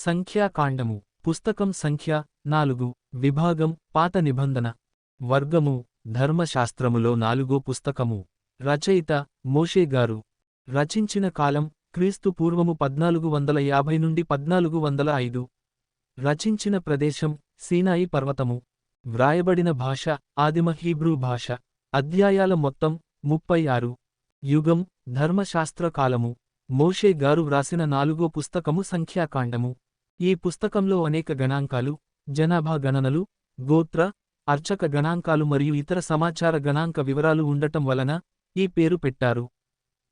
సంఖ్యాకాండము పుస్తకం సంఖ్య 4 విభాగం పాత నిబంధన వర్గము ధర్మశాస్త్రములో 4 పుస్తకము రచయిత మోషే గారు రచించిన కాలం క్రీస్తు పూర్వము 1450 నుండి 1405 రచించిన ప్రదేశం సీనాయి పర్వతము వ్రాయబడిన భాష ఆదిమ హీబ్రూ భాష అధ్యాయాల మొత్తం 36 యుగం ధర్మశాస్త్ర కాలము మోషే గారు వ్రాసిన 4 పుస్తకము సంఖ్యాకాండము ఈ పుస్తకంలో అనేక గణాంకాలు జనాభా గణనలు గోత్ర అర్చక గణాంకాలు మరియు ఇతర సమాచార గణాంక వివరాలు ఉండటం వలన ఈ పేరు పెట్టారు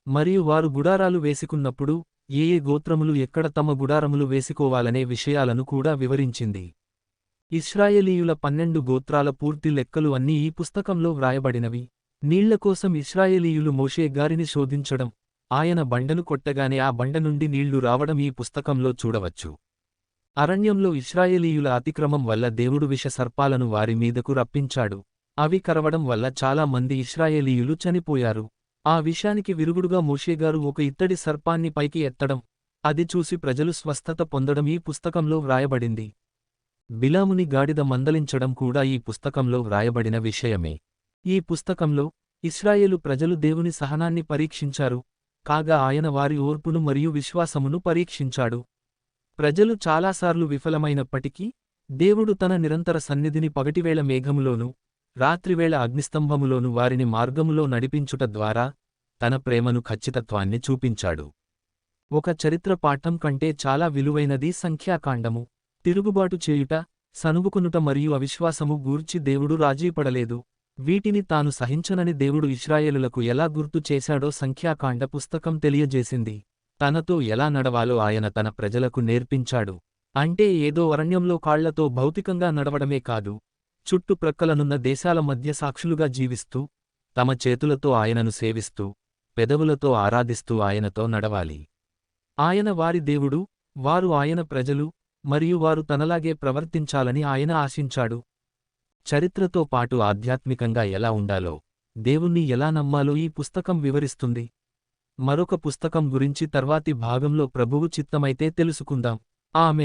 మరియు వారు గుడారాలు వేసుకున్నప్పుడు ఏ గోత్రములు ఎక్కడ తమ గుడారములు వేసుకోవాలనే విషయాలను కూడా వివరించింది ఇశ్రాయేలీయుల 12 గోత్రాల పూర్తి లెక్కలు అన్నీ ఈ పుస్తకంలో వ్రాయబడినవి నీళ్లకోసం ఇశ్రాయేలీయులు మోషే గారిని శోధించడం ఆయన బండను కొట్టగానే ఆ బండ నుండి నీళ్లు రావడం ఈ పుస్తకంలో చూడవచ్చు అరణ్యంలో ఇశ్రాయేలీయుల అతిక్రమం వల్ల దేవుడు విష సర్పాలను వారి మీదకు రప్పించాడు అవి కరవడం వల్ల చాలా మంది ఇశ్రాయేలీయులు చనిపోయారు ఆ విషయానికి విరుగుడుగా మోషేగారు ఒక ఇత్తడి సర్పాన్ని పైకి ఎత్తడం అది చూసి ప్రజలు స్వస్థత పొందడం ఈ పుస్తకంలో వ్రాయబడింది బిలాముని గాడిద మందలించడం కూడా ఈ పుస్తకంలో వ్రాయబడిన విషయమే ఈ పుస్తకంలో ఇశ్రాయేలు ప్రజలు దేవుని సహనాన్ని పరీక్షించారు కాగా ఆయన వారి ఓర్పును మరియు విశ్వాసమును పరీక్షించాడు ప్రజలు చాలాసార్లు విఫలమైనప్పటికీ దేవుడు తన నిరంతర సన్నిధిని పగటివేళ మేఘములోను రాత్రివేళ అగ్నిస్తంభములోను వారిని మార్గములో నడిపించుట ద్వారా తన ప్రేమను ఖచ్చితత్వాన్ని చూపించాడు ఒక చరిత్ర పాఠం కంటే చాలా విలువైనది సంఖ్యాకాండము తిరుగుబాటు చేయుట సనుగుకునుట మరియు అవిశ్వాసము గూర్చి దేవుడు రాజీపడలేదు వీటిని తాను సహించనని దేవుడు ఇశ్రాయేలులకు ఎలా గుర్తు చేశాడో సంఖ్యాకాండ పుస్తకం తెలియజేసింది తనతో ఎలా నడవాలో ఆయన తన ప్రజలకు నేర్పించాడు అంటే ఏదో అరణ్యంలో కాళ్లతో భౌతికంగా నడవడమే కాదు చుట్టుప్రక్కలనున్న దేశాల మధ్య సాక్షులుగా జీవిస్తూ తమ చేతులతో ఆయనను సేవిస్తూ పెదవులతో ఆరాధిస్తూ ఆయనతో నడవాలి ఆయన వారి దేవుడు వారు ఆయన ప్రజలు మరియు వారు తనలాగే ప్రవర్తించాలని ఆయన ఆశించాడు చరిత్రతో పాటు ఆధ్యాత్మికంగా ఎలా ఉండాలో దేవుణ్ణి ఎలా నమ్మాలో ఈ పుస్తకం వివరిస్తుంది మరొక పుస్తకం గురించి తర్వాతి భాగంలో ప్రభువు చిత్తమైతే తెలుసుకుందాం ఆమె